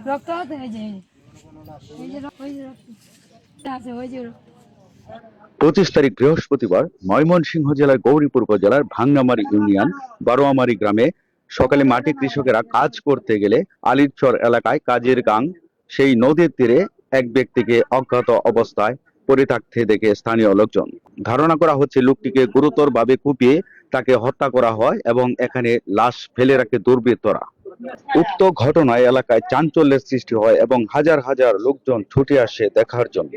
রক্ত আছে এই যে এই যে ওই যে রক্ত আছে ওই যে 25 তারিখ বৃহস্পতিবার ময়মনসিংহ জেলার গৌরীপুর উপজেলার ভাঙ্গামারী ইউনিয়ন বারোয়ামারী গ্রামে সকালে মাঠে কৃষকেরা কাজ করতে গেলে আলিরচর এলাকায় কাজের গাং সেই নদীর তীরে এক ব্যক্তিকে অজ্ঞাত অবস্থায় পড়ে থাকতে দেখে স্থানীয় লোকজন ধারণা করা হচ্ছে লোকটিকে গুরুতরভাবে কুপিয়ে তাকে হত্যা করা হয় এবং এখানে লাশ ফেলে রাখে দুর্বৃত্তরা। উক্ত ঘটনায় এলাকায় চাঞ্চল্যের সৃষ্টি হয় এবং হাজার হাজার লোকজন ছুটে আসে দেখার জন্য।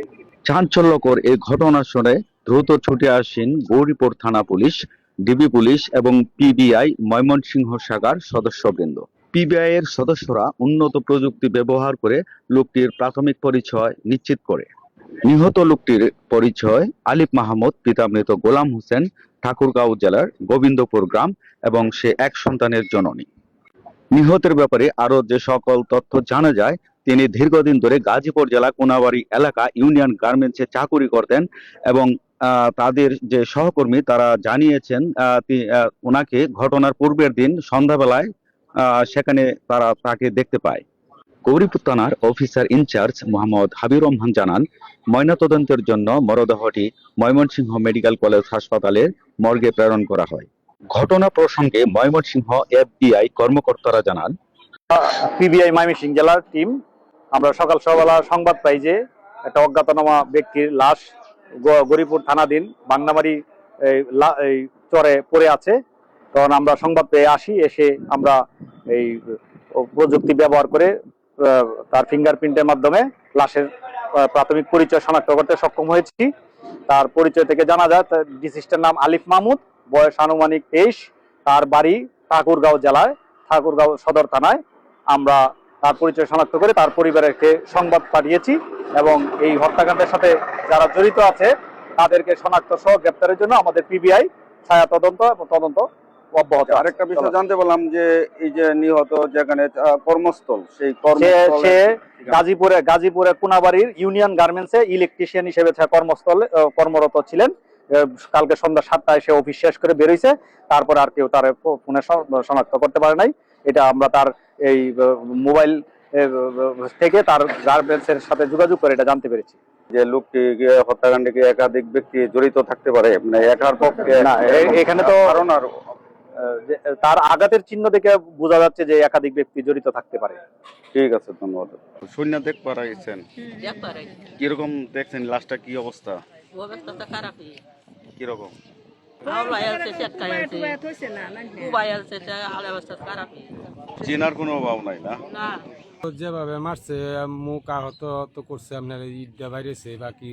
চাঞ্চল্যকর এই ঘটনা শুনে দ্রুত ছুটে আসেন গৌরীপুর থানা পুলিশ, ডিবি পুলিশ এবং পিবিআই ময়মনসিংহ শাখার সদস্যবৃন্দ। পিবিআই এর সদস্যরা উন্নত প্রযুক্তি ব্যবহার করে লোকটির প্রাথমিক পরিচয় নিশ্চিত করে। নিহত লোকটির পরিচয় আলিফ মাহমুদ, পিতা মৃত গোলাম হোসেন, ঠাকুরগাঁও জেলার গোবিন্দপুর গ্রাম এবং সে এক সন্তানের জননী। নিহতের ব্যাপারে আরো যে সকল তথ্য জানা যায়, তিনি দীর্ঘদিন ধরে গাজীপুর জেলা কোনাবাড়ী এলাকা ইউনিয়ন গার্মেন্টসে চাকুরি করতেন এবং তাদের যে সহকর্মী তারা জানিয়েছেন ওনাকে ঘটনার পূর্বের দিন সন্ধ্যাবেলায় সেখানে তারা তাকে দেখতে পায়। গৌরীপুর থানার অফিসার ইনচার্জ মোহাম্মদ হাবিবুর রহমান জানান, ময়নাতদন্তের জন্য মরদেহটি ময়মনসিংহ মেডিকেল কলেজ হাসপাতালের মর্গে প্রেরণ করা হয়। ঘটনা প্রসঙ্গে ময়মনসিংহ এফবিআই কর্মকর্তারা জানান, পিবিআই ময়মনসিংহ জেলার টিম আমরা সকালবেলা সংবাদ পাই যে একটা অজ্ঞাতনামা ব্যক্তির লাশ গৌরীপুর থানাধীন বাংনামারি এই চরে পড়ে আছে। তখন আমরা সংবাদ পেয়ে আসি, এসে আমরা এই প্রযুক্তি ব্যবহার করে তার ফিঙ্গারপ্রিন্টের মাধ্যমে লাশের প্রাথমিক পরিচয় শনাক্ত করতে সক্ষম হয়েছি। তার পরিচয় থেকে জানা যায় ডিসিস্টের নাম আলিফ মাহমুদ, বয়স আনুমানিক 23, তার বাড়ি ঠাকুরগাঁও জেলায় ঠাকুরগাঁও সদর থানায়। আমরা তার পরিচয় শনাক্ত করে তার পরিবারকে সংবাদ পাঠিয়েছি এবং এই হত্যাকাণ্ডের সাথে যারা জড়িত আছে তাদেরকে শনাক্ত সহ গ্রেপ্তারের জন্য আমাদের পিবিআই ছায়া তদন্ত এবং তদন্ত অব্যাহত। আরেকটা বিষয় জানতে পারলাম যে এই যে নিহত যেখানে কর্মস্থল, সেই সে গাজীপুরে কোনাবাড়ির ইউনিয়ন গার্মেন্টসে ইলেকট্রিশিয়ান হিসেবে কর্মস্থলে কর্মরত ছিলেন। কালকে সন্ধ্যা 7টায় সে অফিস শেষ করে বেরোইছে, তারপরে আর কেউ তার ফোনে শনাক্ত করতে পারে নাই। এটা আমরা তার এই মোবাইল থেকে তার গার্মেন্টসের সাথে যোগাযোগ করে এটা জানতে পেরেছি। যে লোকটি হত্যাকাণ্ডে কি একাধিক ব্যক্তি জড়িত থাকতে পারে? মানে একার পক্ষে না, এখানে তো তার আঘাতের চিহ্ন দেখে বোঝা যাচ্ছে যে একাধিক ব্যক্তি জড়িত থাকতে পারে। ঠিক আছে, ধন্যবাদ। সৈন্য দেখ পারা গেছেন, কিরকম দেখছেন লাশটা, কি অবস্থা? অবস্থাটা খারাপই। কিরকম? চেনার কোনো অভাব নাই না? যেভাবে মারছে মুখ আহত তো করছে, আপনার ইটটা বাইরেছে বা কি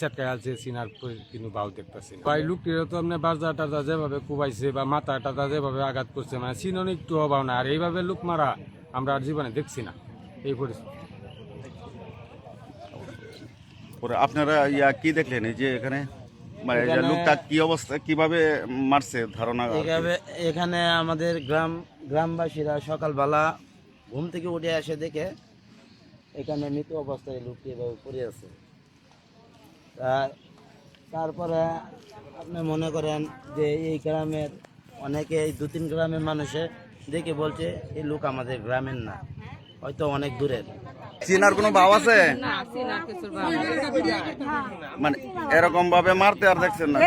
চেটকায় আছে চিনার কিন্তু বাউ দেখতেছে। ভাই লোকটিরও তো আপনার বাজা টাজা যেভাবে কুবাইছে বা মাথা টাজা যেভাবে আঘাত করছে, মানে চিনন একটু অভাব না। আর এইভাবে লোক মারা আমরা আর জীবনে দেখছি না এই পরিস্থিতি। আপনারা কি দেখলেন এই যে এখানে মানে লোকটা কি অবস্থা, কিভাবে মারছে ধারণা? এখানে আমাদের গ্রামবাসীরা সকালবেলা ঘুম থেকে উঠে এসে দেখে এখানে মৃত অবস্থায় লোকটি এভাবে পড়ে আছে। তারপরে আপনি মনে করেন যে এই গ্রামের অনেকে, এই 2-3 গ্রামের মানুষে দেখে বলছে এই লোক আমাদের গ্রামের না, হয়তো অনেক দূরের। চেনার কোনো ভাব আছে? মানে এরকম ভাবে মারতে আর দেখছেন না?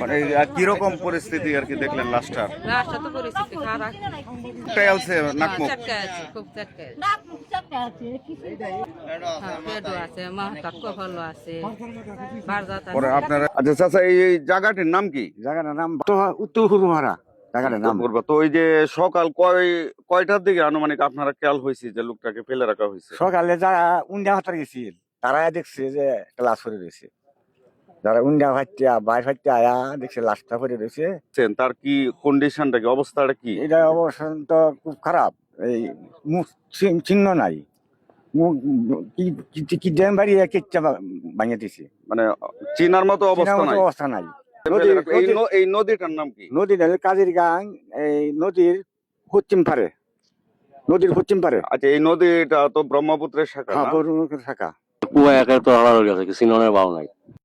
মানে কিরকম পরিস্থিতি আর কি দেখলেন লাশটার? আপনারা আচ্ছা চাচা, এই জায়গাটির নাম কি? জায়গাটার নাম উত্তর হুরুহারা। তো ওই যে সকাল কয়টার দিকে আনুমানিক আপনারা খেয়াল হয়েছে যে লোকটাকে ফেলে রাখা হয়েছে? সকালে যারা উন্ডা হাতার গেছিল তারা দেখছে যে একটা লাশ পড়ে রয়েছে। যারা উন্ডা ফাটতে বাইর ফাটতে আয়া দেখছে লাশটা পড়ে রয়েছে। তার কি কন্ডিশনটা, কি অবস্থাটা কি? এটা অবস্থান তো খুব খারাপ, এই মুখ চিহ্ন নাই, মুখ কি ড্যাম বাড়িয়ে কেচ্চা ভাঙিয়ে দিছে, মানে চিনার মতো অবস্থা নাই। এই নদীটার নাম কি? নদীটা কাজের গাং, এই নদীর পশ্চিম পারে, নদীর পশ্চিম পারে। আচ্ছা, এই নদীটা তো ব্রহ্মপুত্রের শাখা। ব্রহ্মপুত্রের শাখা। কুয়া একে তো হারানো গেছে, চিননের ভাব নাই।